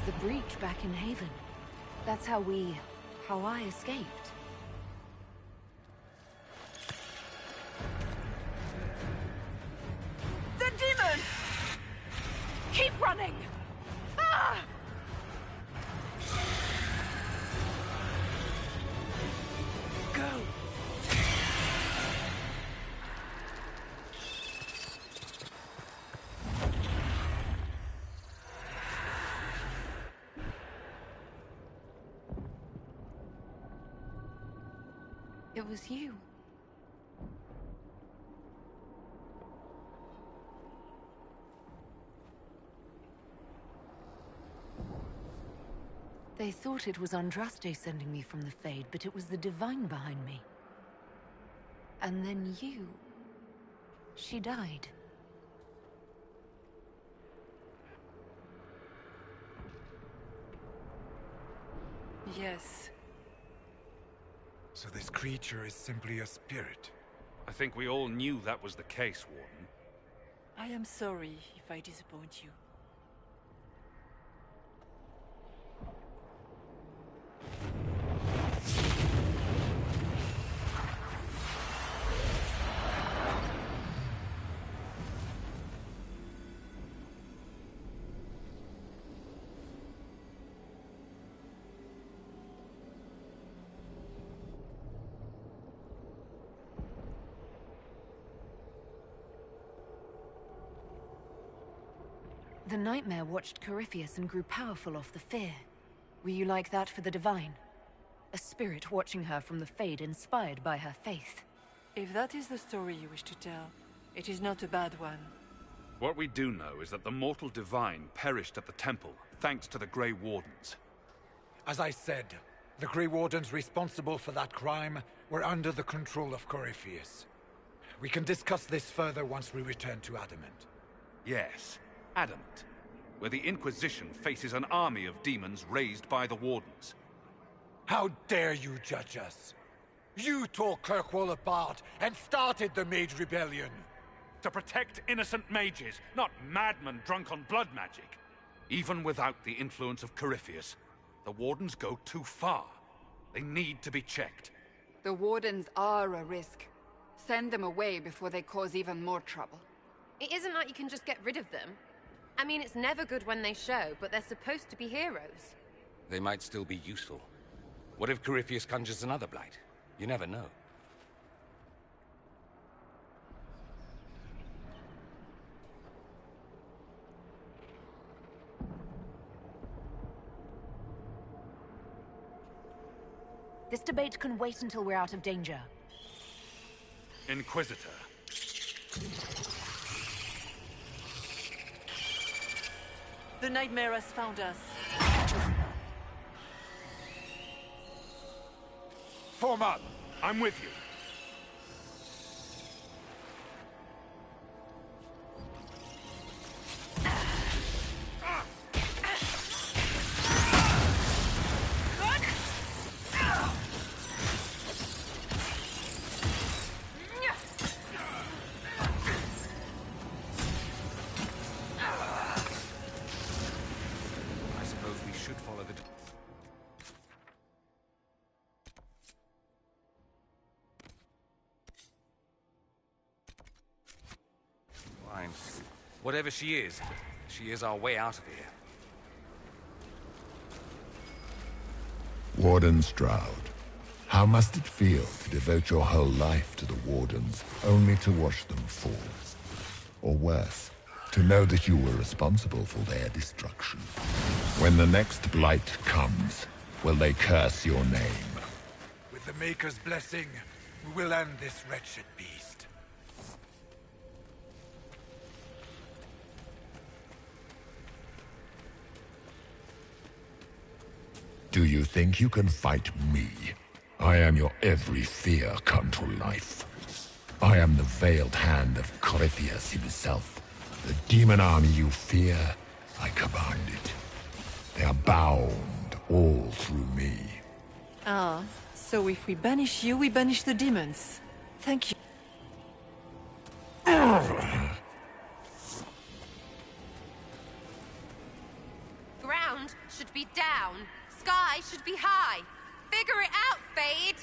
the breach back in Haven. That's how I escaped. The demon! Keep running! Ah! Go! It was you. They thought it was Andraste sending me from the Fade, but it was the Divine behind me. And then you... She died. Yes. So this creature is simply a spirit. I think we all knew that was the case, Warden. I am sorry if I disappoint you. The Nightmare watched Corypheus and grew powerful off the fear. Were you like that for the Divine? A spirit watching her from the Fade, inspired by her faith. If that is the story you wish to tell, it is not a bad one. What we do know is that the mortal Divine perished at the temple, thanks to the Grey Wardens. As I said, the Grey Wardens responsible for that crime were under the control of Corypheus. We can discuss this further once we return to Adamant. Yes, Adamant, where the Inquisition faces an army of demons raised by the Wardens. How dare you judge us? You tore Kirkwall apart and started the Mage Rebellion! To protect innocent mages, not madmen drunk on blood magic. Even without the influence of Corypheus, the Wardens go too far. They need to be checked. The Wardens are a risk. Send them away before they cause even more trouble. It isn't like you can just get rid of them. I mean, it's never good when they show, but they're supposed to be heroes. They might still be useful. What if Corypheus conjures another blight? You never know. This debate can wait until we're out of danger. Inquisitor. The Nightmare has found us. Form up! I'm with you. I suppose we should follow the... Fine. Whatever she is our way out of here. Warden Stroud, how must it feel to devote your whole life to the Wardens, only to watch them fall? Or worse, to know that you were responsible for their destruction. When the next blight comes, will they curse your name? With the Maker's blessing, we will end this wretched beast. Do you think you can fight me? I am your every fear come to life. I am the veiled hand of Corypheus himself. The demon army you fear, I command it. They are bound all through me. Ah, so if we banish you, we banish the demons. Thank you. Ground should down. Sky should be high. Figure it out, Fade!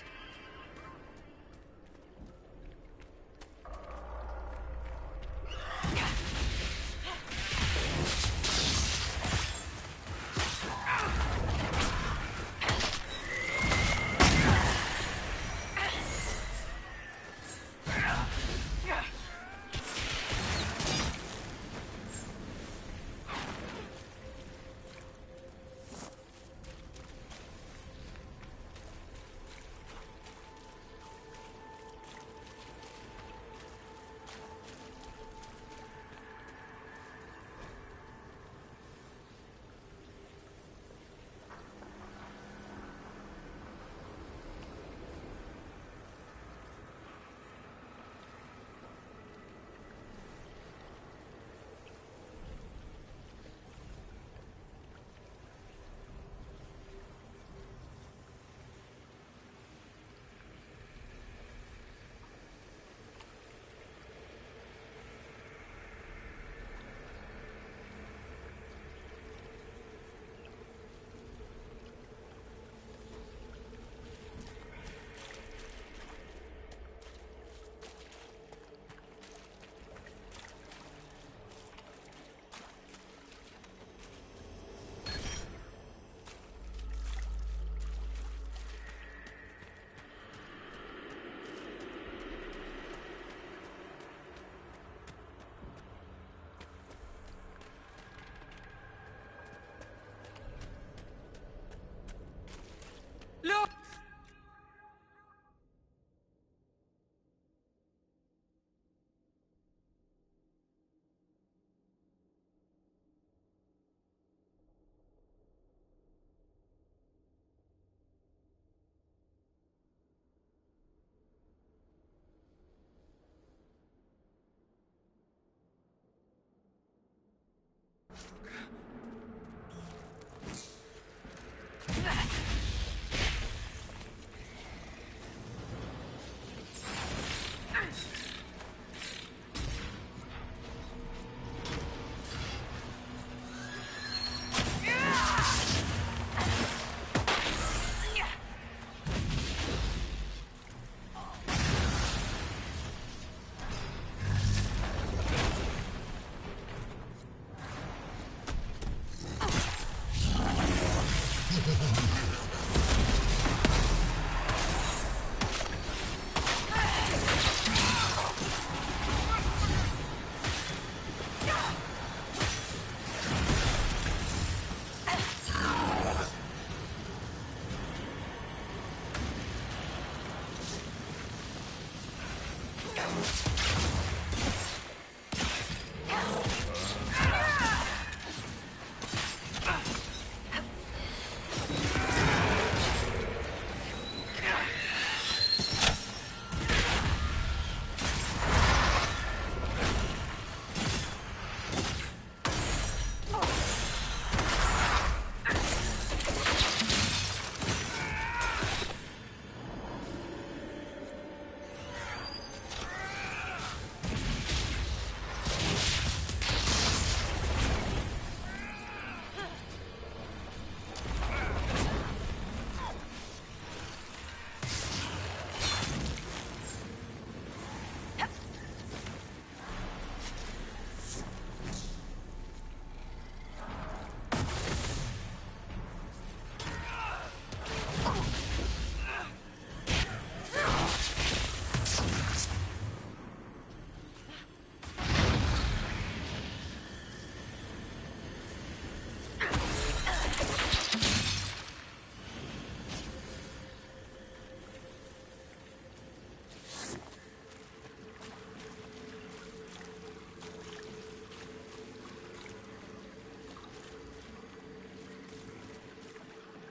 Look!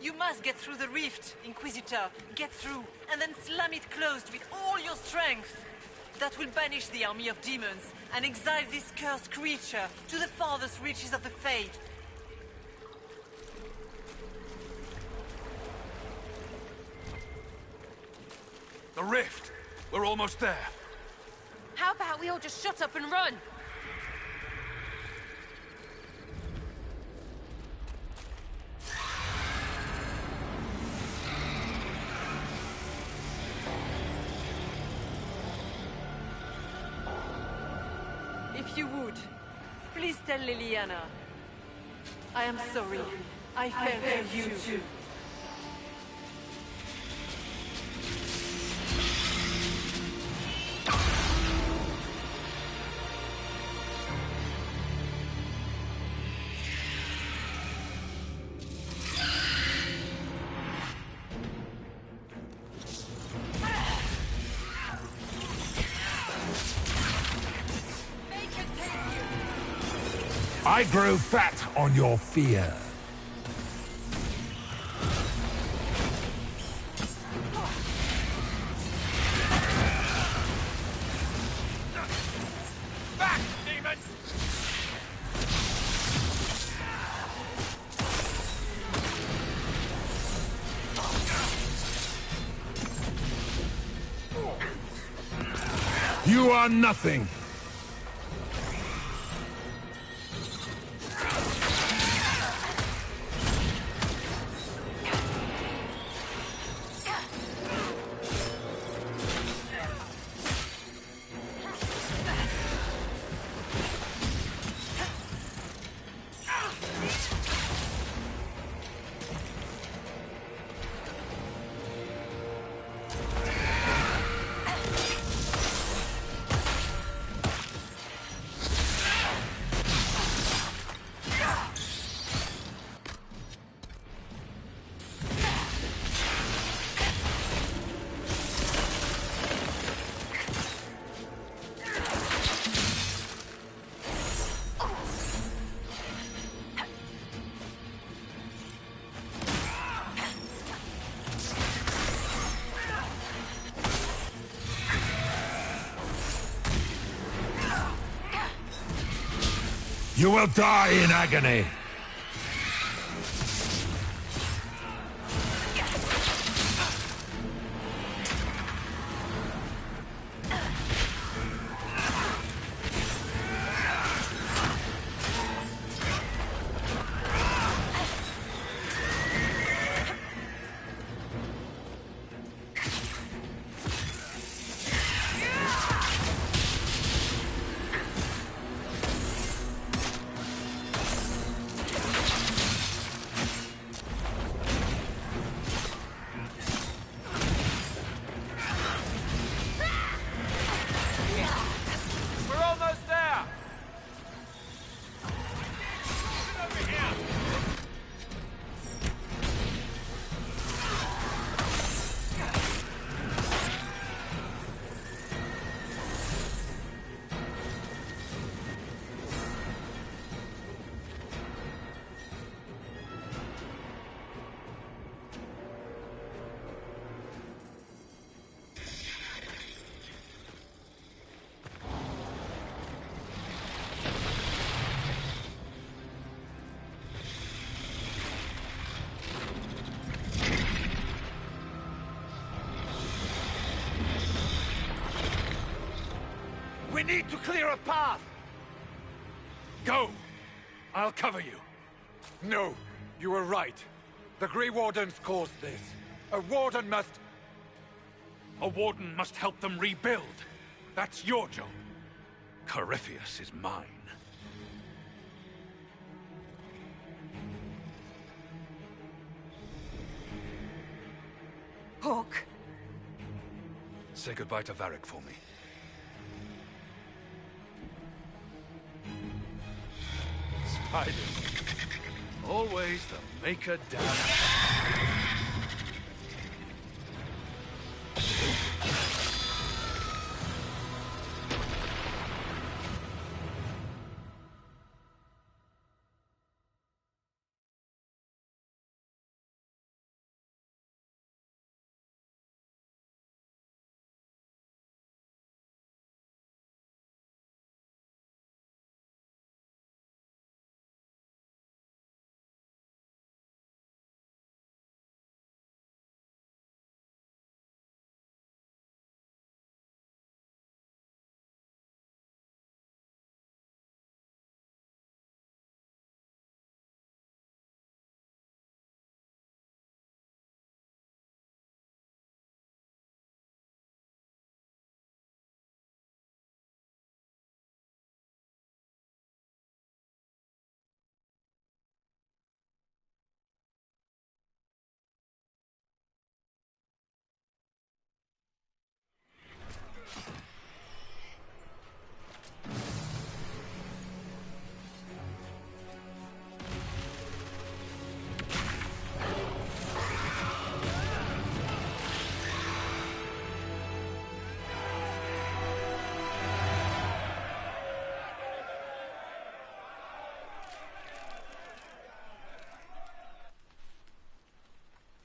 You must get through the rift, Inquisitor. Get through, and then slam it closed with all your strength. That will banish the army of demons and exile this cursed creature to the farthest reaches of the Fade. The rift! We're almost there. How about we all just shut up and run? If you would, please tell Liliana. I am sorry. I fell for you too. I grow fat on your fear. Back, demon! You are nothing. You will die in agony. We're almost there! Get over here! We need to clear a path! Go! I'll cover you. No, you were right. The Grey Wardens caused this. A Warden must... A Warden must help them rebuild. That's your job. Corypheus is mine. Hawk. Say goodbye to Varric for me. Spiders. Always the maker down.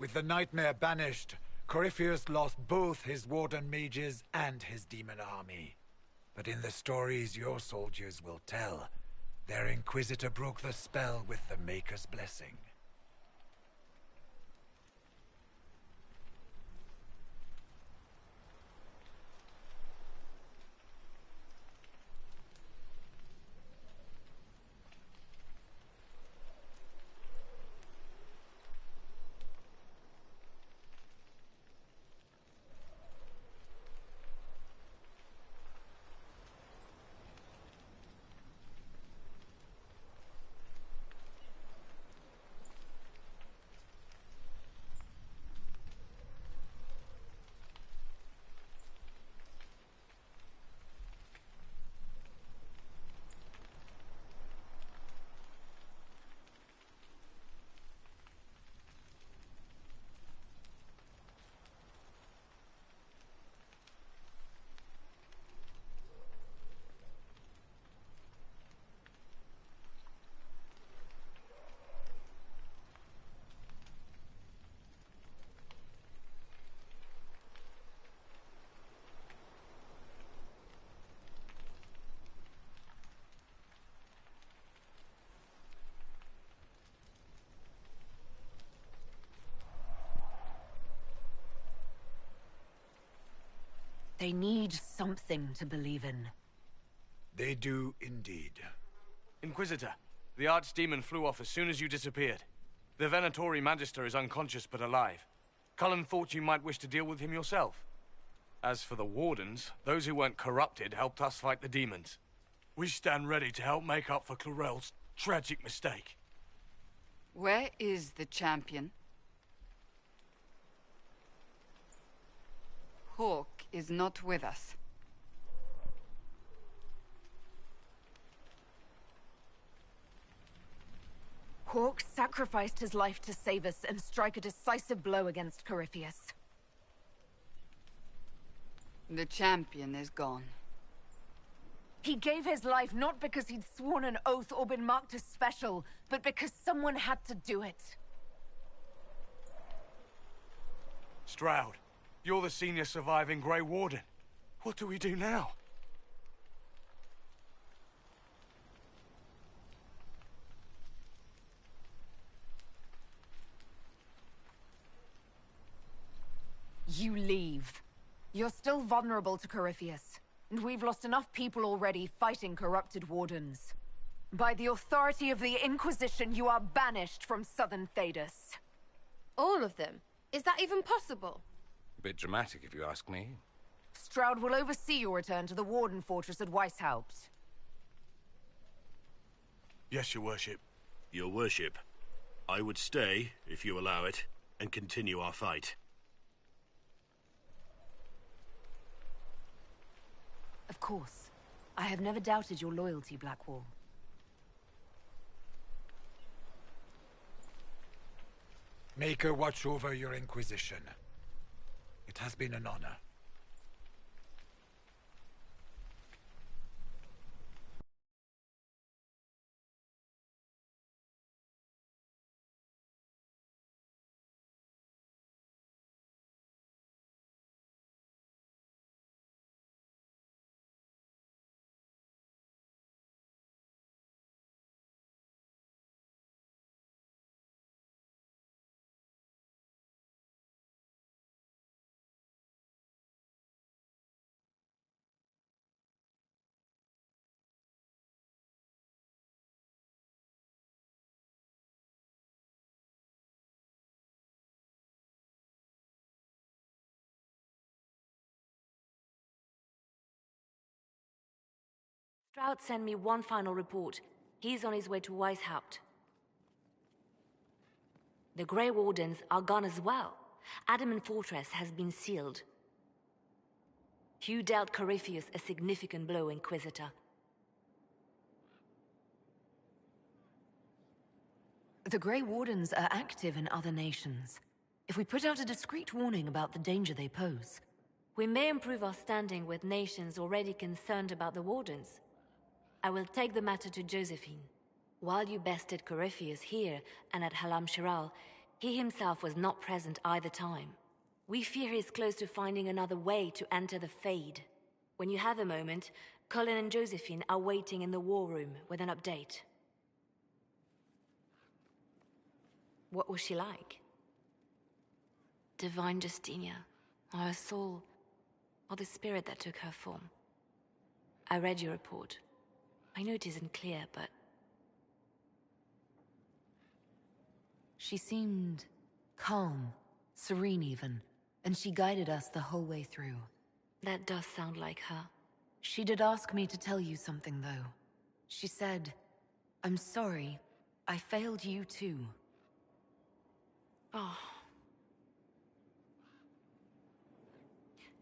With the nightmare banished, Corypheus lost both his warden mages and his demon army. But in the stories your soldiers will tell, their Inquisitor broke the spell with the Maker's blessing. They need something to believe in. They do indeed. Inquisitor, the Archdemon flew off as soon as you disappeared. The Venatori Magister is unconscious but alive. Cullen thought you might wish to deal with him yourself. As for the Wardens, those who weren't corrupted helped us fight the demons. We stand ready to help make up for Clorel's tragic mistake. Where is the champion? Hawk is not with us. Hawk sacrificed his life to save us and strike a decisive blow against Corypheus. The champion is gone. He gave his life not because he'd sworn an oath or been marked as special, but because someone had to do it. Stroud, you're the senior surviving Grey Warden. What do we do now? You leave. You're still vulnerable to Corypheus, and we've lost enough people already fighting corrupted wardens. By the authority of the Inquisition, you are banished from Southern Thedas. All of them? Is that even possible? A bit dramatic, if you ask me. Stroud will oversee your return to the Warden Fortress at Weishaupt. Yes, your worship. Your worship, I would stay, if you allow it, and continue our fight. Of course. I have never doubted your loyalty, Blackwall. Maker watch over your Inquisition. It has been an honor. Stroud sent me one final report. He's on his way to Weishaupt. The Grey Wardens are gone as well. Adamant Fortress has been sealed. You dealt Corypheus a significant blow, Inquisitor. The Grey Wardens are active in other nations. If we put out a discreet warning about the danger they pose... We may improve our standing with nations already concerned about the Wardens. I will take the matter to Josephine. While you bested Corypheus here and at Halam Shiral, He himself was not present either time. We fear he's close to finding another way to enter the Fade. When you have a moment, Colin and Josephine are waiting in the war room with an update. What was she like? Divine Justinia, or her soul, or the spirit that took her form. I read your report. I know it isn't clear, but... She seemed calm, serene even, and she guided us the whole way through. That does sound like her. She did ask me to tell you something, though. She said, "I'm sorry, I failed you too." Oh.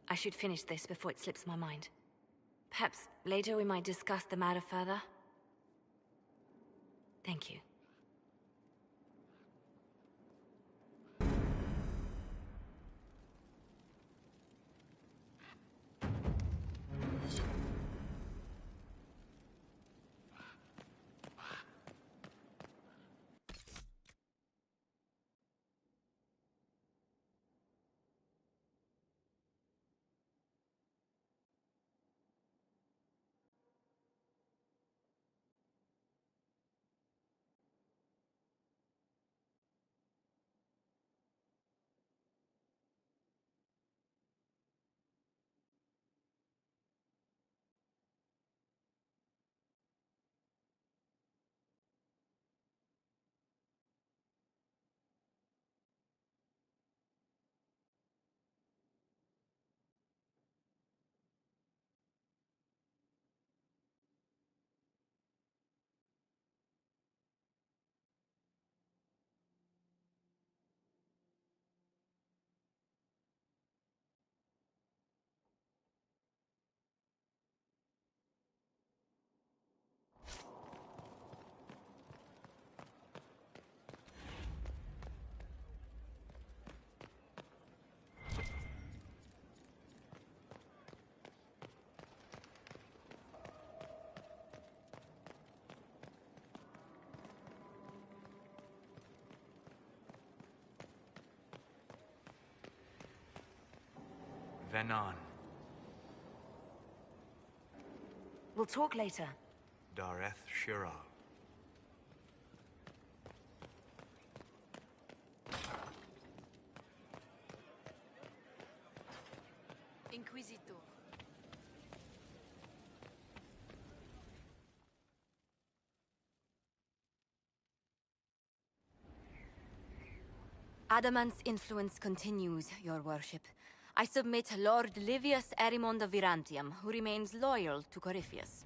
I should finish this before it slips my mind. Perhaps later we might discuss the matter further. Thank you. Venan. We'll talk later. Dareth Shiral. Inquisitor. Adamant's influence continues, your worship. I submit Lord Livius Erimond of Virantium, who remains loyal to Corypheus.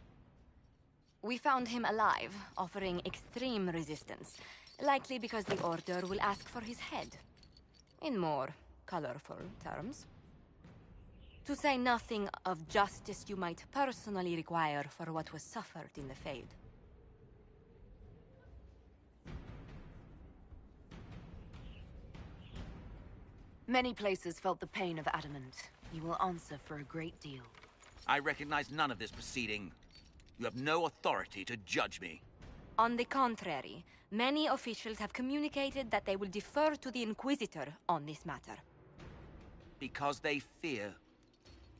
We found him alive, offering extreme resistance, likely because the Order will ask for his head. In more colorful terms. To say nothing of justice you might personally require for what was suffered in the Fade. Many places felt the pain of Adamant. You will answer for a great deal. I recognize none of this proceeding. You have no authority to judge me. On the contrary, many officials have communicated that they will defer to the Inquisitor on this matter. Because they fear.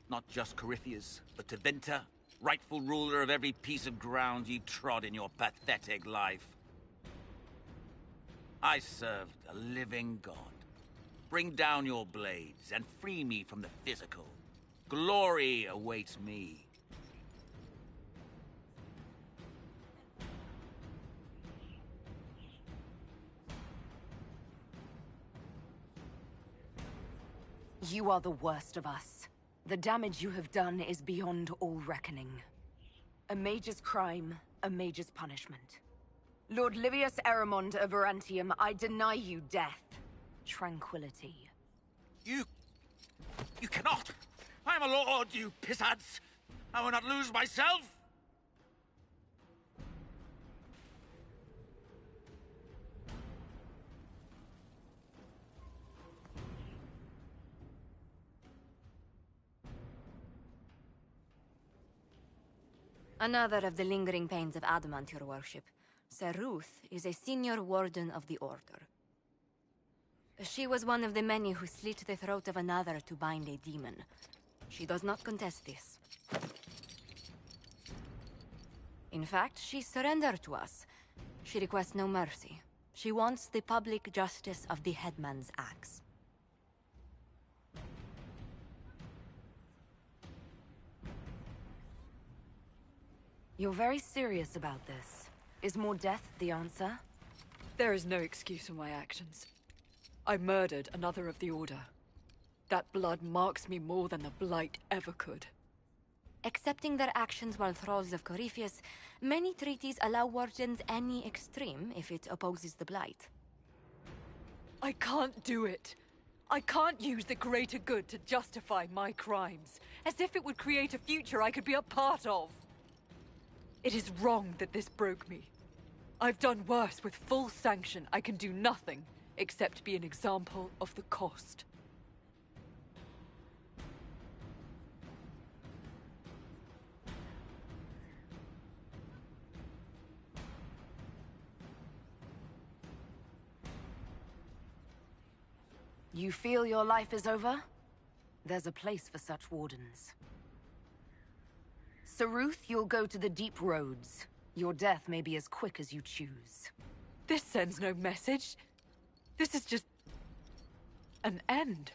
Not just Corypheus, but Tevinter, rightful ruler of every piece of ground you trod in your pathetic life. I served a living god. Bring down your blades and free me from the physical. Glory awaits me. You are the worst of us. The damage you have done is beyond all reckoning. A mage's crime, a mage's punishment. Lord Livius Erimond of Virantium, I deny you death. Tranquility. You cannot! I am a lord, you pissants! I will not lose myself! Another of the lingering pains of Adamant, your worship. Sir Ruth is a senior warden of the Order. She was one of the many who slit the throat of another to bind a demon. She does not contest this. In fact, she surrendered to us. She requests no mercy. She wants the public justice of the headman's axe. You're very serious about this. Is more death the answer? There is no excuse for my actions. I murdered another of the Order. That blood marks me more than the Blight ever could. Accepting their actions while thralls of Corypheus, many treaties allow wardens any extreme if it opposes the Blight. I can't do it. I can't use the greater good to justify my crimes, as if it would create a future I could be a part of. It is wrong that this broke me. I've done worse with full sanction. I can do nothing except be an example of the cost. You feel your life is over? There's a place for such wardens. Saruth, you'll go to the deep roads. Your death may be as quick as you choose. This sends no message. This is just an end.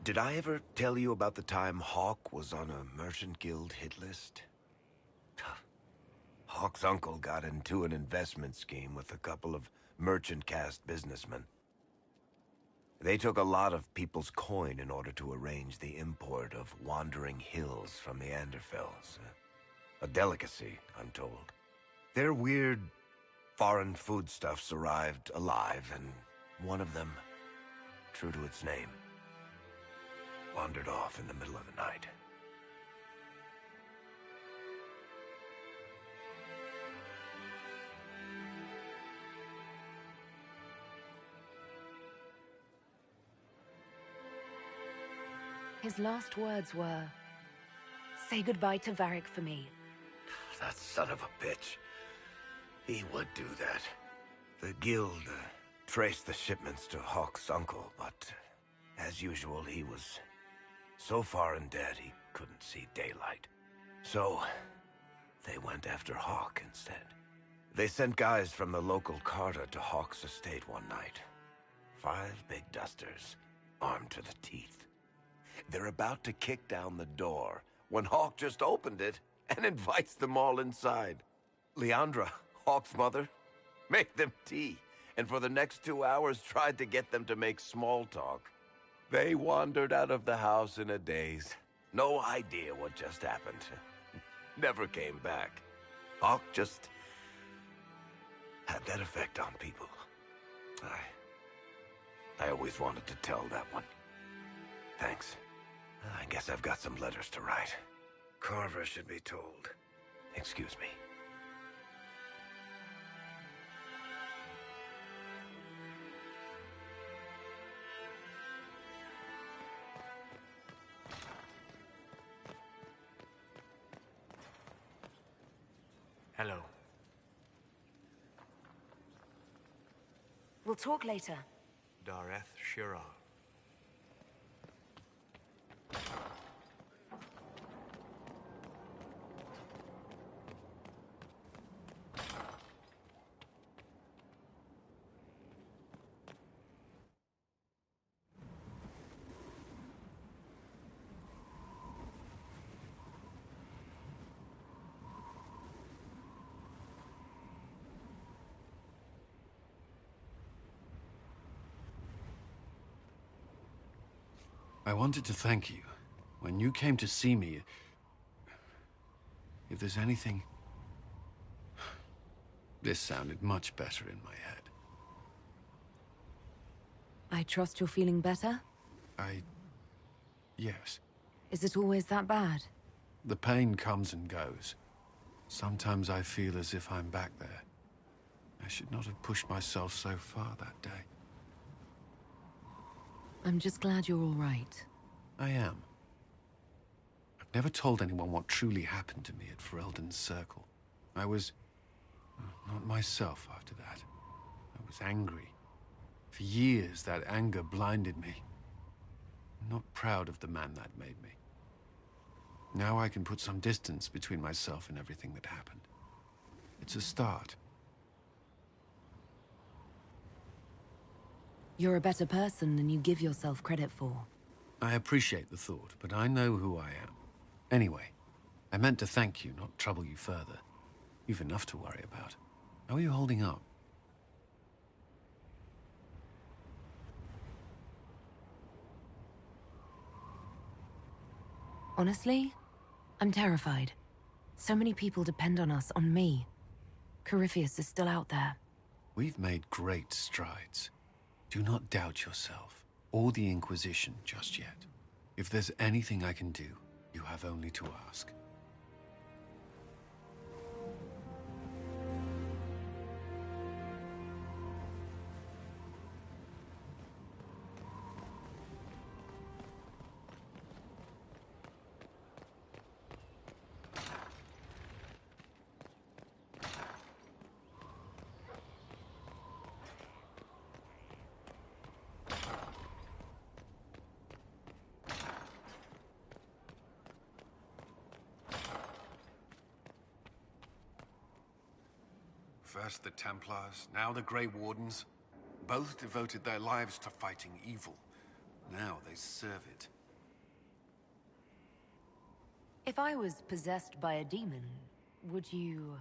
Did I ever tell you about the time Hawk was on a Merchant Guild hit list? Hawk's uncle got into an investment scheme with a couple of merchant caste businessmen. They took a lot of people's coin in order to arrange the import of wandering hills from the Anderfells. A delicacy, I'm told. Their weird, foreign foodstuffs arrived alive, and one of them, true to its name, wandered off in the middle of the night. His last words were, "Say goodbye to Varric for me." That son of a bitch. He would do that. The guild traced the shipments to Hawk's uncle, but as usual, he was so far in debt he couldn't see daylight. So they went after Hawk instead. They sent guys from the local carter to Hawk's estate one night. 5 big dusters, armed to the teeth. They're about to kick down the door when Hawk just opened it and invites them all inside. Leandra, Hawk's mother, made them tea, and for the next 2 hours tried to get them to make small talk. They wandered out of the house in a daze. No idea what just happened. Never came back. Hawk just had that effect on people. I always wanted to tell that one. Thanks. I guess I've got some letters to write. Carver should be told. Excuse me. Hello. We'll talk later. Dareth Shirar. I wanted to thank you. When you came to see me, if there's anything... This sounded much better in my head. I trust you're feeling better? Yes. Is it always that bad? The pain comes and goes. Sometimes I feel as if I'm back there. I should not have pushed myself so far that day. I'm just glad you're all right. I am. I've never told anyone what truly happened to me at Ferelden's Circle. I was... not myself after that. I was angry. For years, that anger blinded me. I'm not proud of the man that made me. Now I can put some distance between myself and everything that happened. It's a start. You're a better person than you give yourself credit for. I appreciate the thought, but I know who I am. Anyway, I meant to thank you, not trouble you further. You've enough to worry about. How are you holding up? Honestly, I'm terrified. So many people depend on us, on me. Corypheus is still out there. We've made great strides. Do not doubt yourself, or the Inquisition just yet. If there's anything I can do, you have only to ask. First the Templars, now the Grey Wardens. Both devoted their lives to fighting evil. Now they serve it. If I was possessed by a demon, would you...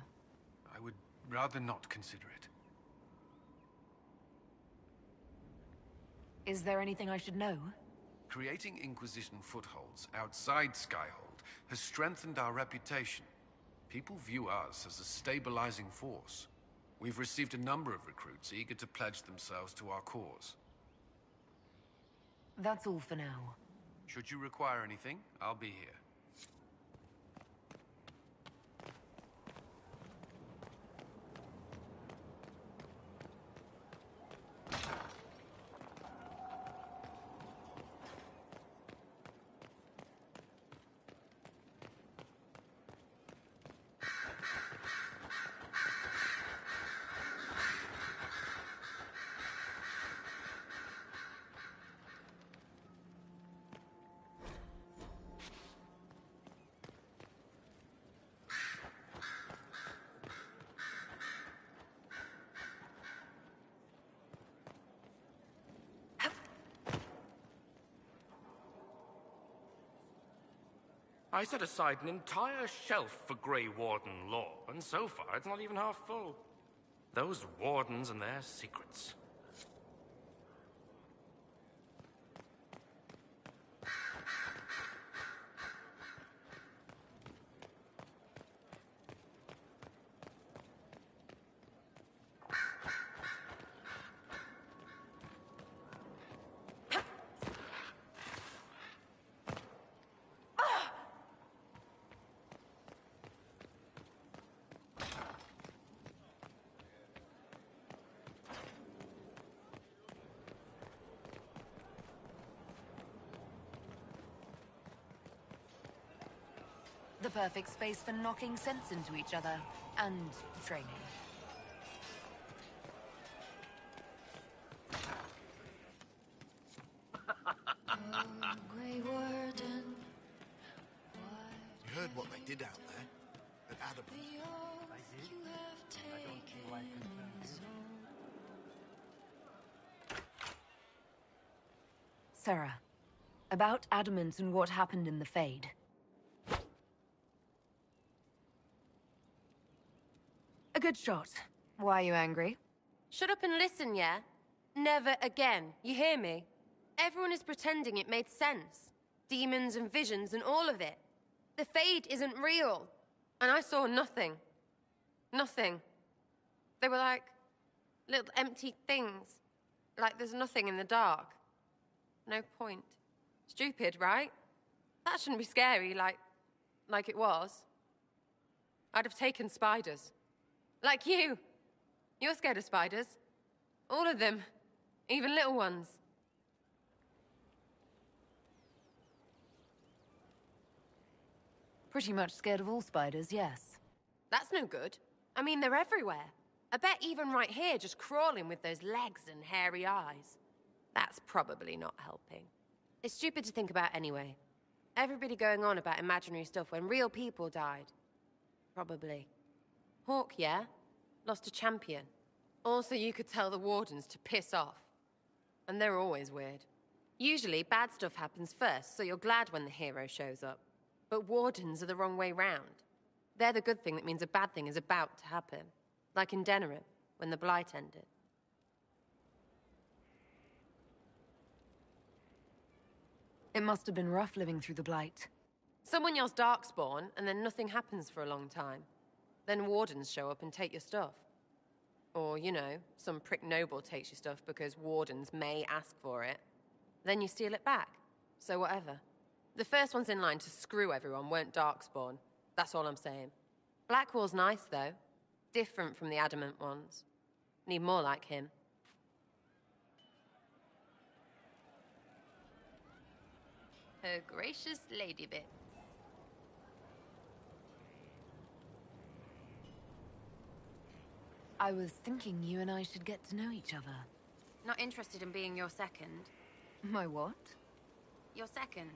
I would rather not consider it. Is there anything I should know? Creating Inquisition footholds outside Skyhold has strengthened our reputation. People view us as a stabilizing force. We've received a number of recruits eager to pledge themselves to our cause. That's all for now. Should you require anything, I'll be here. I set aside an entire shelf for Grey Warden lore, and so far it's not even half full. Those Wardens and their secrets. The perfect space for knocking sense into each other, and training. Grey Warden. You heard what they did out there at Adam. Sarah, about Adamant and what happened in the Fade. A good shot. Why are you angry? Shut up and listen, yeah? Never again. You hear me? Everyone is pretending it made sense. Demons and visions and all of it. The Fade isn't real. And I saw nothing. Nothing. They were like little empty things. Like there's nothing in the dark. No point. Stupid, right? That shouldn't be scary like it was. I'd have taken spiders. Like you. You're scared of spiders. All of them. Even little ones. Pretty much scared of all spiders, yes. That's no good. I mean, they're everywhere. I bet even right here, just crawling with those legs and hairy eyes. That's probably not helping. It's stupid to think about anyway. Everybody going on about imaginary stuff when real people died. Probably. Hawk, yeah? Lost a champion. Also, you could tell the Wardens to piss off. And they're always weird. Usually, bad stuff happens first, so you're glad when the hero shows up. But Wardens are the wrong way round. They're the good thing that means a bad thing is about to happen. Like in Denerim, when the Blight ended. It must have been rough living through the Blight. Someone yells Darkspawn, and then nothing happens for a long time. Then Wardens show up and take your stuff. Or, you know, some prick noble takes your stuff because Wardens may ask for it. Then you steal it back. So whatever. The first ones in line to screw everyone weren't Darkspawn. That's all I'm saying. Blackwall's nice, though. Different from the Adamant ones. Need more like him. Her gracious lady bit. I was thinking you and I should get to know each other. Not interested in being your second. My what? Your second.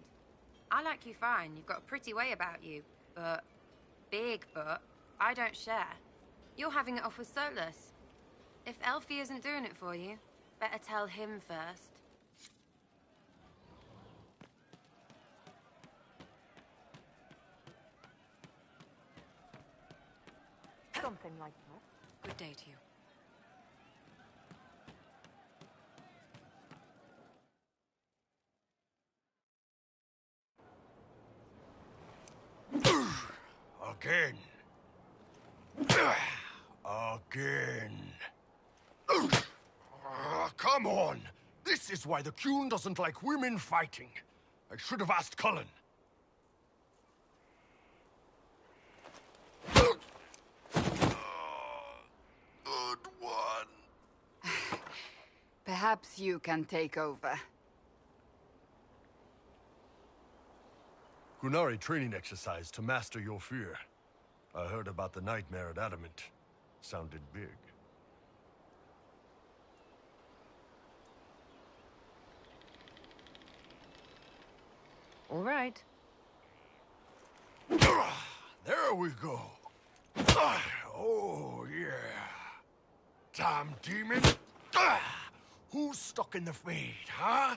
I like you fine. You've got a pretty way about you. But... big but... I don't share. You're having it off with Solus. If Elfie isn't doing it for you, better tell him first. Something like that. Good day to you. Again. Again. Come on! This is why the Qun doesn't like women fighting. I should have asked Cullen. Good one. Perhaps you can take over. Qunari training exercise to master your fear. I heard about the nightmare at Adamant. Sounded big. All right. There we go. Oh, yeah. Damn demon. Who's stuck in the fade, huh?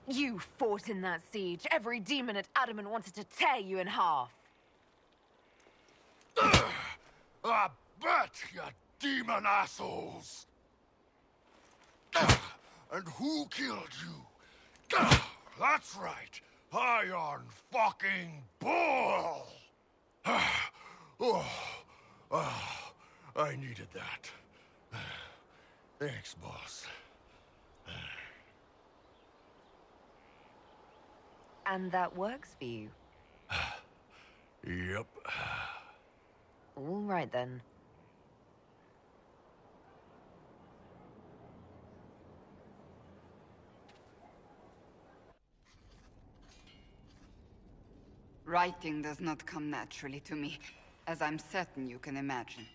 You fought in that siege. Every demon at Adamant wanted to tear you in half. I bet, you demon assholes! And who killed you? That's right, Iron fucking Bull! I needed that. Thanks, boss. And that works for you? Yep. All right, then. Writing does not come naturally to me, as I'm certain you can imagine.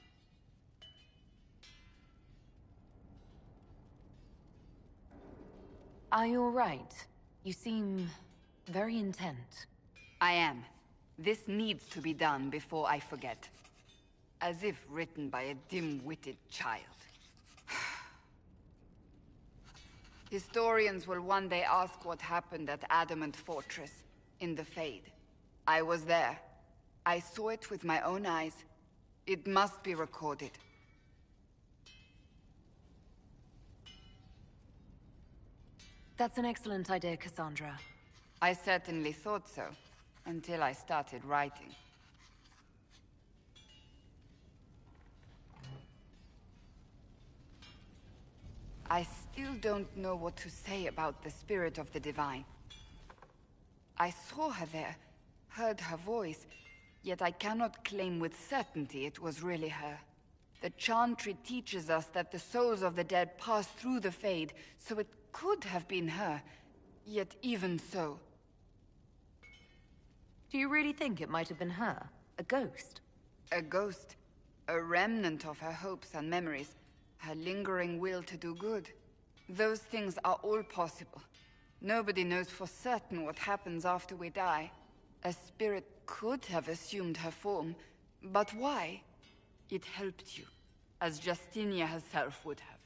Are you all right? You seem very intent. I am. This needs to be done before I forget. As if written by a dim-witted child. Historians will one day ask what happened at Adamant Fortress, in the Fade. I was there. I saw it with my own eyes. It must be recorded. That's an excellent idea, Cassandra. I certainly thought so, until I started writing. I still don't know what to say about the spirit of the Divine. I saw her there, heard her voice, yet I cannot claim with certainty it was really her. The Chantry teaches us that the souls of the dead pass through the Fade, so it could have been her, yet even so. Do you really think it might have been her? A ghost? A ghost. A remnant of her hopes and memories. Her lingering will to do good. Those things are all possible. Nobody knows for certain what happens after we die. A spirit could have assumed her form, but why? It helped you, as Justinia herself would have.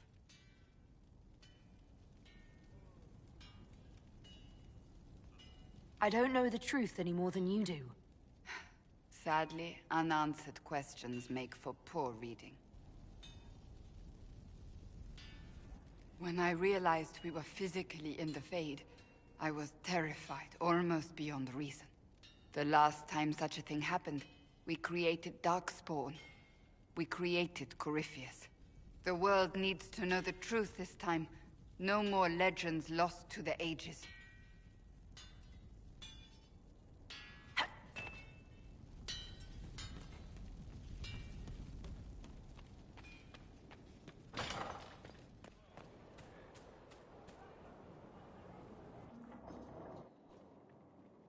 I don't know the truth any more than you do. Sadly, unanswered questions make for poor reading. When I realized we were physically in the Fade, I was terrified, almost beyond reason. The last time such a thing happened, we created Darkspawn. We created Corypheus. The world needs to know the truth this time. No more legends lost to the ages.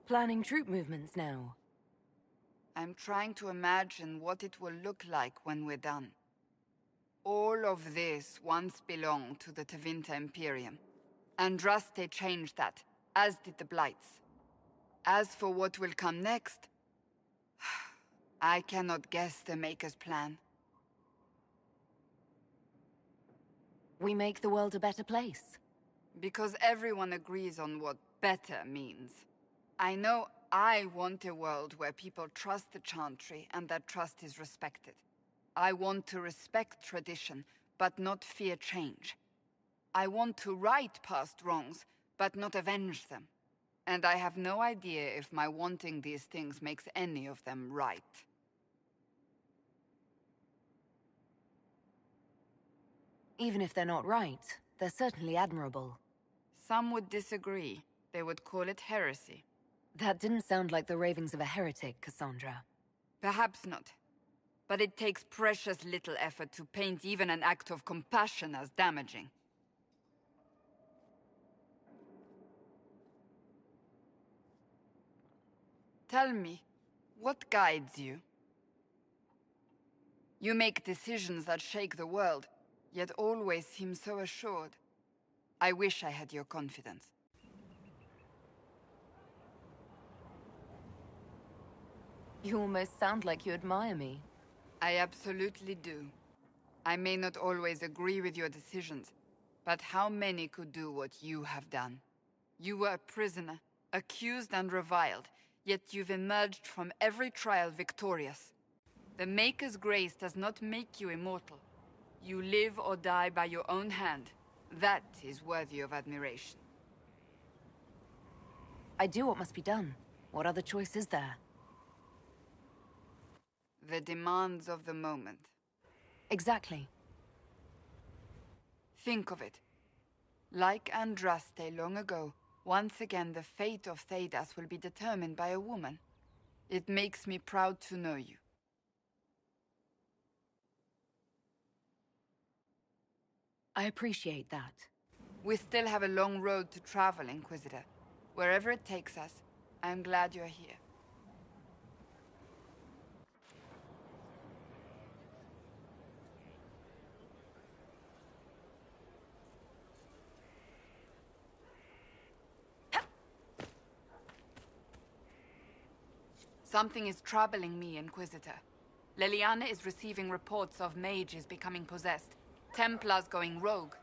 Planning troop movements now. I'm trying to imagine what it will look like when we're done. All of this once belonged to the Tevinter Imperium. Andraste changed that, as did the Blights. As for what will come next, I cannot guess the Maker's plan. We make the world a better place. Because everyone agrees on what better means. I know I want a world where people trust the Chantry and that trust is respected. I want to respect tradition, but not fear change. I want to right past wrongs, but not avenge them. And I have no idea if my wanting these things makes any of them right. Even if they're not right, they're certainly admirable. Some would disagree. They would call it heresy. That didn't sound like the ravings of a heretic, Cassandra. Perhaps not. But it takes precious little effort to paint even an act of compassion as damaging. Tell me, what guides you? You make decisions that shake the world, yet always seem so assured. I wish I had your confidence. You almost sound like you admire me. I absolutely do. I may not always agree with your decisions, but how many could do what you have done? You were a prisoner, accused and reviled, yet you've emerged from every trial victorious. The Maker's grace does not make you immortal. You live or die by your own hand. That is worthy of admiration. I do what must be done. What other choice is there? The demands of the moment. Exactly. Think of it. Like Andraste long ago, once again the fate of Thedas will be determined by a woman. It makes me proud to know you. I appreciate that. We still have a long road to travel, Inquisitor. Wherever it takes us, I'm glad you're here. Something is troubling me, Inquisitor. Leliana is receiving reports of mages becoming possessed, Templars going rogue.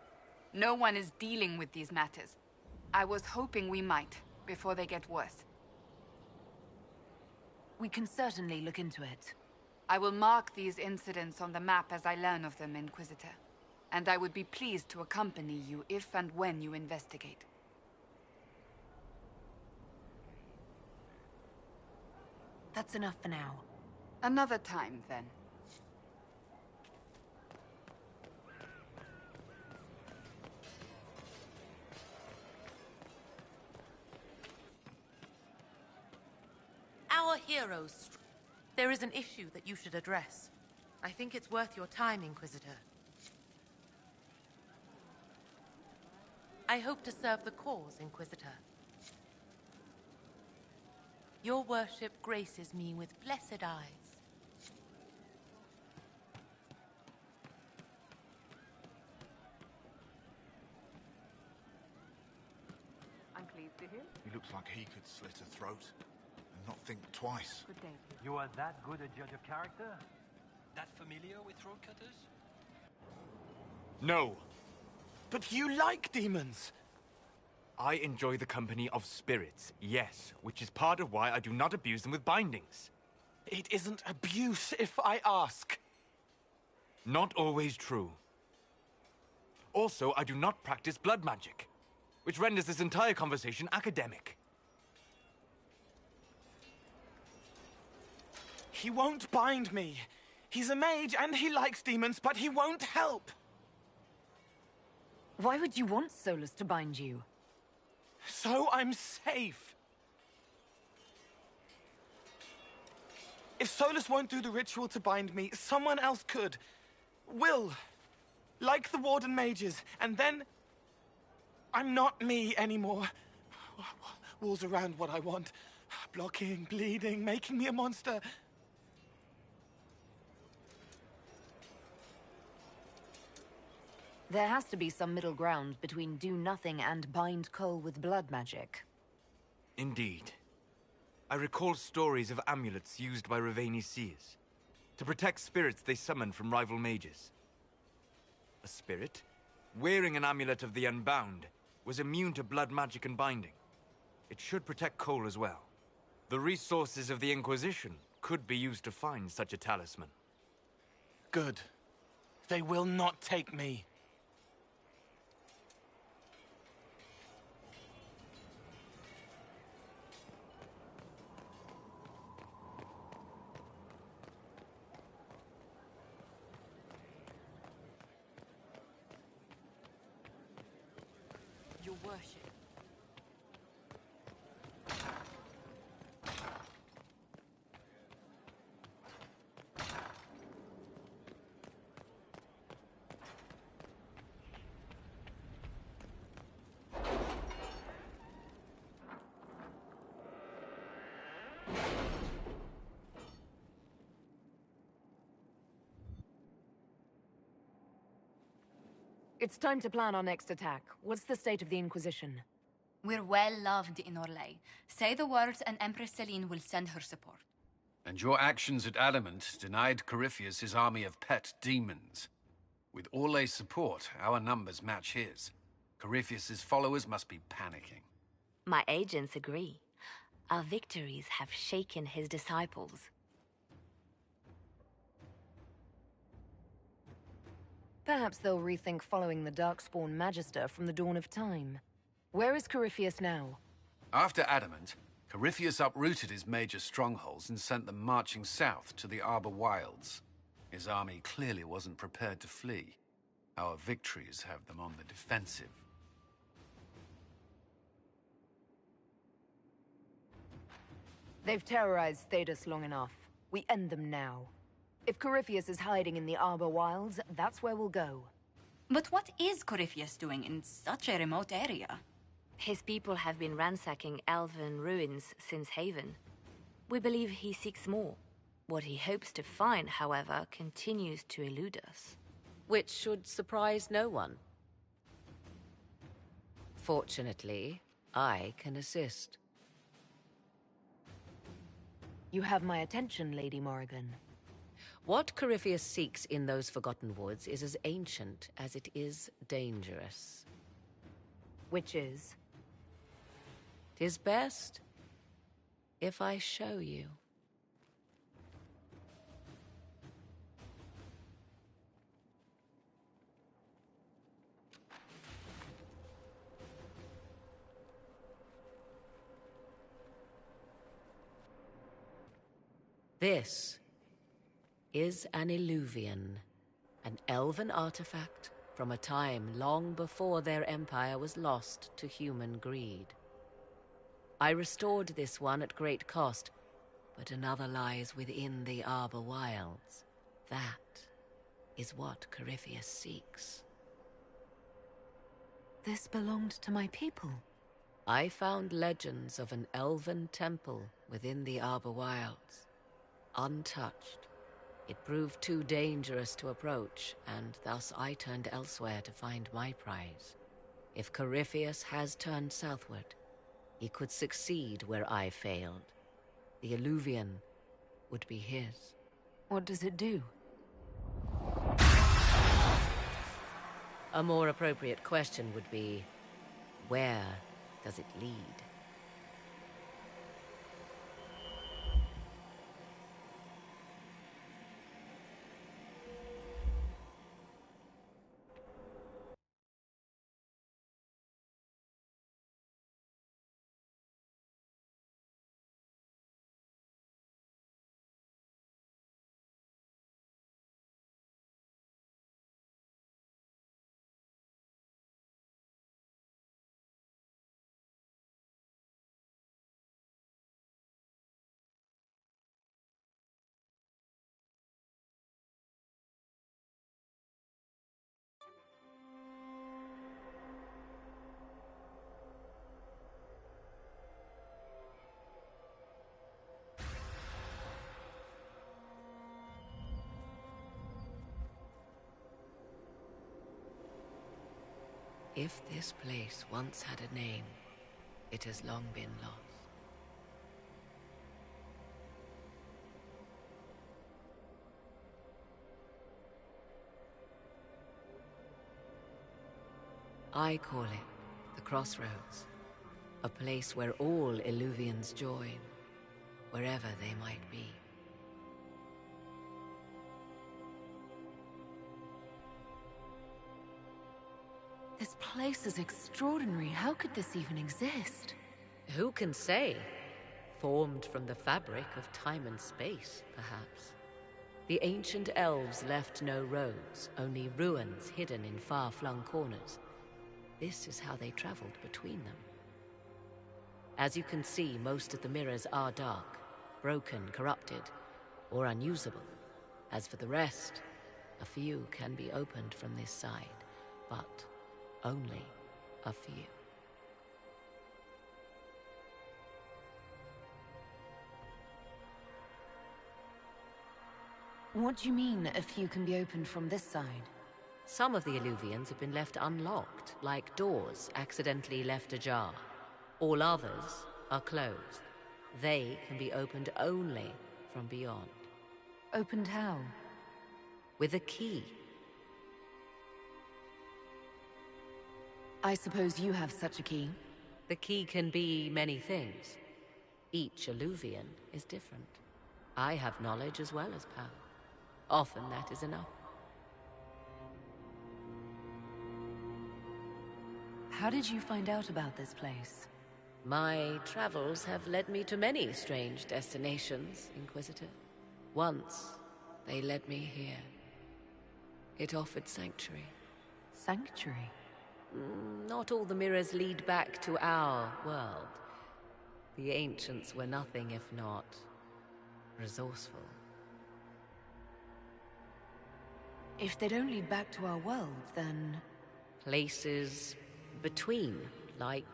No one is dealing with these matters. I was hoping we might, before they get worse. We can certainly look into it. I will mark these incidents on the map as I learn of them, Inquisitor. And I would be pleased to accompany you if and when you investigate. That's enough for now. Another time, then. Our heroes. There is an issue that you should address. I think it's worth your time, Inquisitor. I hope to serve the cause, Inquisitor. Your worship graces me with blessed eyes. I'm pleased to hear. He looks like he could slit a throat and not think twice. Good day. You are that good a judge of character? That familiar with throat cutters? No. But you like demons! I enjoy the company of spirits, yes, which is part of why I do not abuse them with bindings. It isn't abuse if I ask. Not always true. Also, I do not practice blood magic, which renders this entire conversation academic. He won't bind me. He's a mage and he likes demons, but he won't help. Why would you want Solus to bind you? So I'm safe. If Solus won't do the ritual to bind me, someone else could. Will. Like the Warden mages. And then I'm not me anymore. Walls around what I want. Blocking, bleeding, making me a monster. There has to be some middle ground between do nothing and bind Cole with blood magic. Indeed. I recall stories of amulets used by Raveni seers to protect spirits they summoned from rival mages. A spirit, wearing an amulet of the Unbound, was immune to blood magic and binding. It should protect Cole as well. The resources of the Inquisition could be used to find such a talisman. Good. They will not take me. Your worship. It's time to plan our next attack. What's the state of the Inquisition? We're well loved in Orlais. Say the words and Empress Celine will send her support. And your actions at Adamant denied Corypheus his army of pet demons. With Orlais' support, our numbers match his. Corypheus's followers must be panicking. My agents agree. Our victories have shaken his disciples. Perhaps they'll rethink following the Darkspawn Magister from the dawn of time. Where is Corypheus now? After Adamant, Corypheus uprooted his major strongholds and sent them marching south to the Arbor Wilds. His army clearly wasn't prepared to flee. Our victories have them on the defensive. They've terrorized Thedas long enough. We end them now. If Corypheus is hiding in the Arbor Wilds, that's where we'll go. But what is Corypheus doing in such a remote area? His people have been ransacking elven ruins since Haven. We believe he seeks more. What he hopes to find, however, continues to elude us. Which should surprise no one. Fortunately, I can assist. You have my attention, Lady Morrigan. What Corypheus seeks in those Forgotten Woods is as ancient as it is dangerous. Which is? 'Tis best if I show you. This is an Illuvian, an elven artifact from a time long before their empire was lost to human greed. I restored this one at great cost, but another lies within the Arbor Wilds. That is what Corypheus seeks. This belonged to my people. I found legends of an elven temple within the Arbor Wilds, untouched. It proved too dangerous to approach, and thus I turned elsewhere to find my prize. If Corypheus has turned southward, he could succeed where I failed. The Illuvian would be his. What does it do? A more appropriate question would be, where does it lead? If this place once had a name, it has long been lost. I call it the Crossroads, a place where all Illuvians join. wherever they might be. This place is extraordinary. How could this even exist? Who can say? Formed from the fabric of time and space, perhaps. The ancient elves left no roads, only ruins hidden in far-flung corners. This is how they traveled between them. As you can see, most of the mirrors are dark, broken, corrupted, or unusable. As for the rest, a few can be opened from this side, but only a few. What do you mean, a few can be opened from this side? Some of the Illuvians have been left unlocked, like doors accidentally left ajar. All others are closed. They can be opened only from beyond. Opened how? With a key. I suppose you have such a key. The key can be many things. Each Illuvian is different. I have knowledge as well as power. Often that is enough. How did you find out about this place? My travels have led me to many strange destinations, Inquisitor. Once, they led me here. It offered sanctuary. Sanctuary? Not all the mirrors lead back to our world. The ancients were nothing if not resourceful. If they don't lead back to our world, then... Places between, like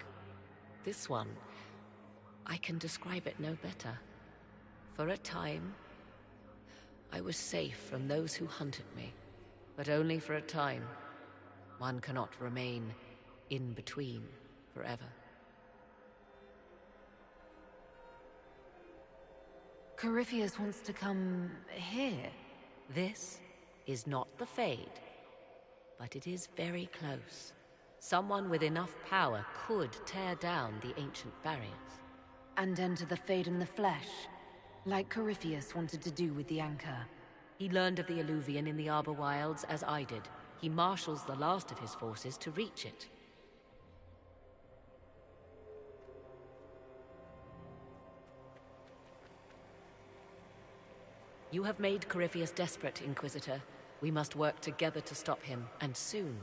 this one. I can describe it no better. For a time, I was safe from those who hunted me, but only for a time. One cannot remain in between forever. Corypheus wants to come here. This is not the Fade, but it is very close. Someone with enough power could tear down the ancient barriers. And enter the Fade in the flesh, like Corypheus wanted to do with the Anchor. He learned of the Illuvian in the Arbor Wilds as I did. He marshals the last of his forces to reach it. You have made Corypheus desperate, Inquisitor. We must work together to stop him, and soon.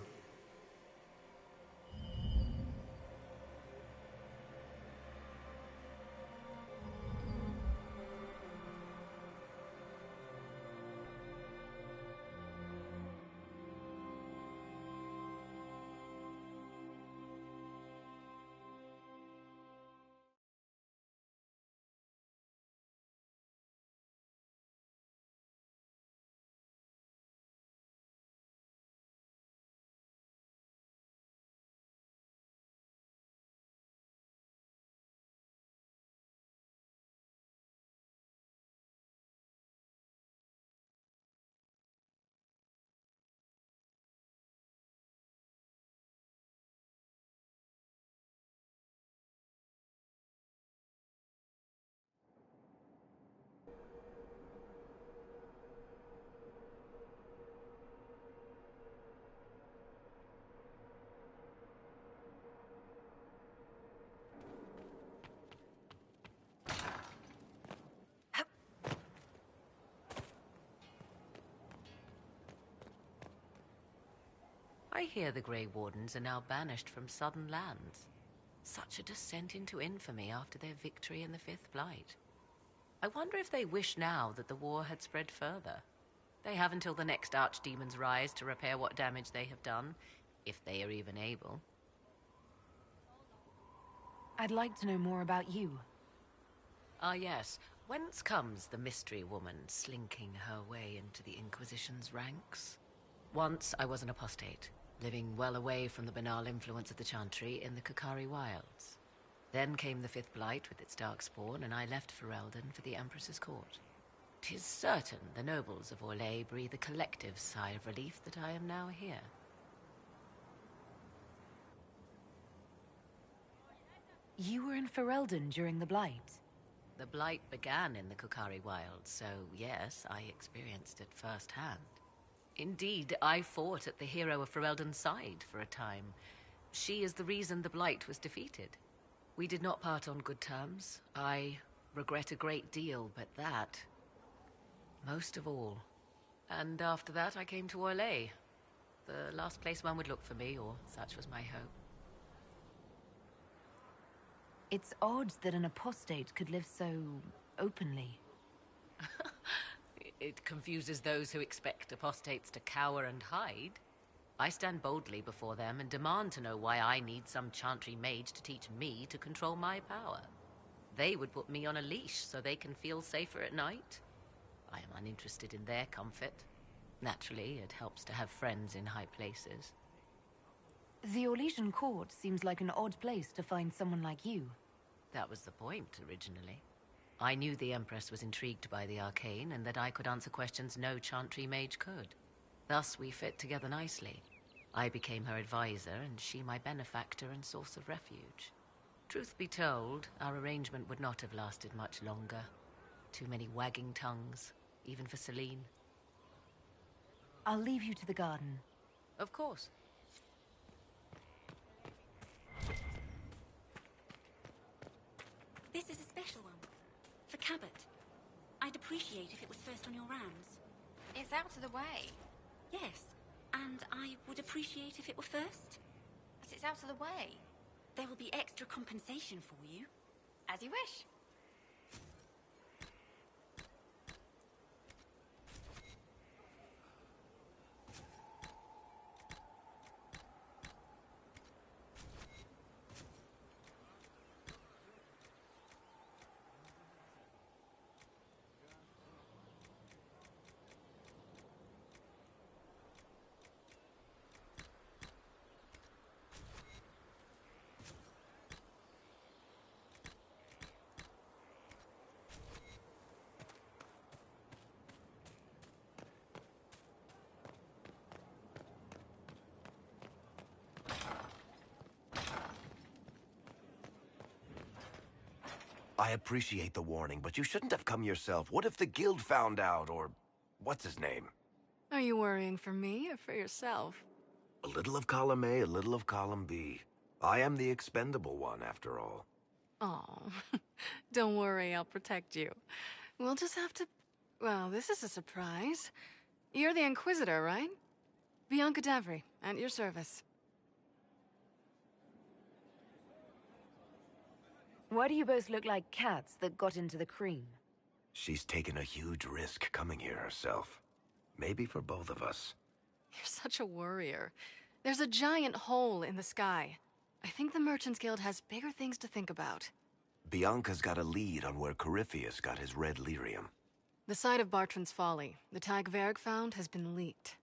I hear the Grey Wardens are now banished from southern lands. Such a descent into infamy after their victory in the Fifth Blight. I wonder if they wish now that the war had spread further. They have until the next Archdemons rise to repair what damage they have done, if they are even able. I'd like to know more about you. Ah yes, whence comes the mystery woman slinking her way into the Inquisition's ranks? Once I was an apostate, living well away from the banal influence of the Chantry in the Kakari Wilds. Then came the Fifth Blight with its darkspawn, and I left Ferelden for the Empress's court. 'Tis certain the nobles of Orlais breathe a collective sigh of relief that I am now here. You were in Ferelden during the Blight? The Blight began in the Kukari Wilds, so yes, I experienced it firsthand. Indeed, I fought at the hero of Ferelden's side for a time. She is the reason the Blight was defeated. We did not part on good terms. I regret a great deal, but that, most of all. And after that, I came to Orlais. The last place one would look for me, or such was my hope. It's odd that an apostate could live so openly. It confuses those who expect apostates to cower and hide. I stand boldly before them and demand to know why I need some chantry mage to teach me to control my power. They would put me on a leash so they can feel safer at night. I am uninterested in their comfort. Naturally, it helps to have friends in high places. The Orlesian court seems like an odd place to find someone like you. That was the point, originally. I knew the Empress was intrigued by the arcane, and that I could answer questions no chantry mage could. Thus, we fit together nicely. I became her advisor, and she my benefactor and source of refuge. Truth be told, our arrangement would not have lasted much longer. Too many wagging tongues, even for Celine. I'll leave you to the garden. Of course. This is a special one. For Cabot. I'd appreciate if it was first on your rounds. It's out of the way. Yes, and I would appreciate if it were first. But it's out of the way. There will be extra compensation for you. As you wish. I appreciate the warning, but you shouldn't have come yourself. What if the guild found out, or what's his name? Are you worrying for me or for yourself? A little of column A, a little of column B. I am the expendable one, after all. Oh, don't worry, I'll protect you. We'll just have to... Well, this is a surprise. You're the Inquisitor, right? Bianca Davry, at your service. Why do you both look like cats that got into the cream? She's taken a huge risk coming here herself. Maybe for both of us. You're such a worrier. There's a giant hole in the sky. I think the Merchants Guild has bigger things to think about. Bianca's got a lead on where Corypheus got his red lyrium. The site of Bartrand's Folly, the tag Verg found, has been leaked.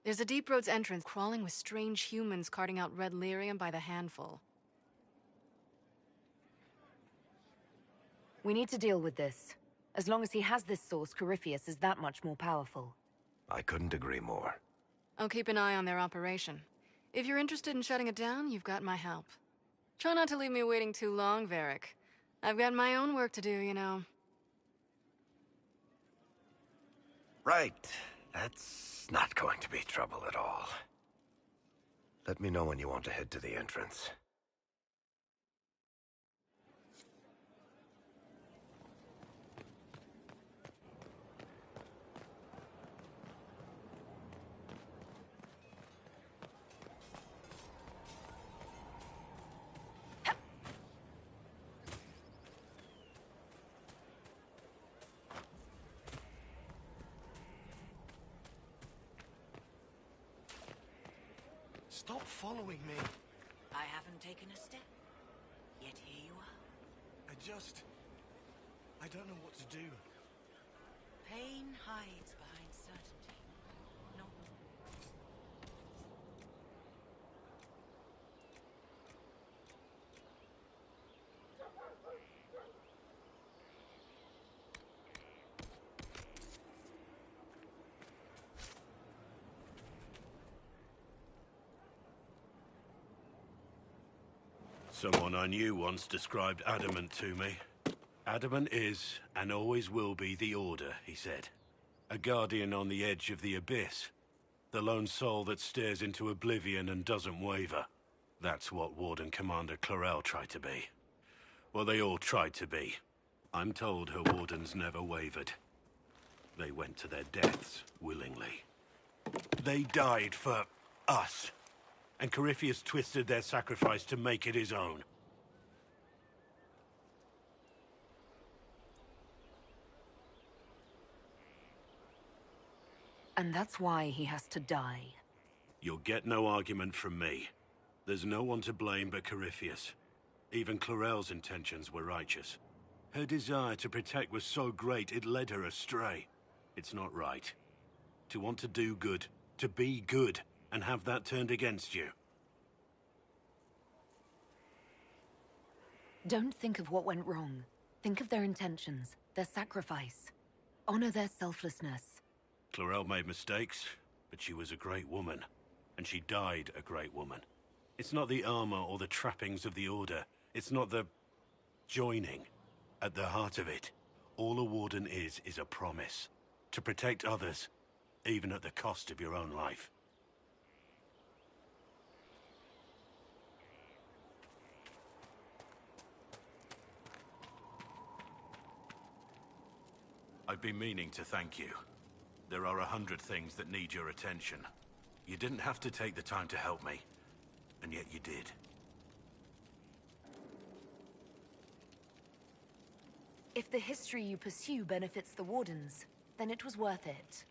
There's a Deep Roads entrance crawling with strange humans carting out red lyrium by the handful. We need to deal with this. As long as he has this source, Corypheus is that much more powerful. I couldn't agree more. I'll keep an eye on their operation. If you're interested in shutting it down, you've got my help. Try not to leave me waiting too long, Varric. I've got my own work to do, you know. Right. That's not going to be trouble at all. Let me know when you want to head to the entrance. Stop following me. I haven't taken a step. Yet here you are. I don't know what to do. Pain hides behind certainty. No. Someone I knew once described adamant to me. Adamant is, and always will be, the Order, he said. A guardian on the edge of the abyss. The lone soul that stares into oblivion and doesn't waver. That's what Warden Commander Clarel tried to be. Well, they all tried to be. I'm told her wardens never wavered. They went to their deaths willingly. They died for us. And Corypheus twisted their sacrifice to make it his own. And that's why he has to die. You'll get no argument from me. There's no one to blame but Corypheus. Even Clarel's intentions were righteous. Her desire to protect was so great it led her astray. It's not right. To want to do good, to be good, and have that turned against you. Don't think of what went wrong. Think of their intentions, their sacrifice. Honor their selflessness. Clarel made mistakes, but she was a great woman. And she died a great woman. It's not the armor or the trappings of the Order. It's not the joining. At the heart of it, all a warden is a promise. To protect others, even at the cost of your own life. I've been meaning to thank you. There are 100 things that need your attention. You didn't have to take the time to help me, and yet you did. If the history you pursue benefits the Wardens, then it was worth it.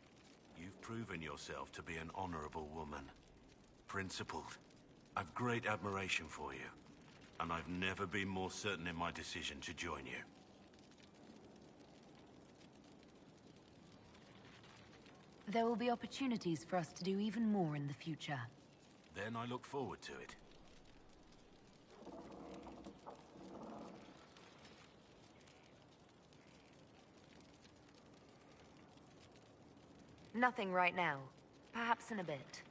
You've proven yourself to be an honorable woman. Principled. I've great admiration for you, and I've never been more certain in my decision to join you. There will be opportunities for us to do even more in the future. Then I look forward to it. Nothing right now. Perhaps in a bit.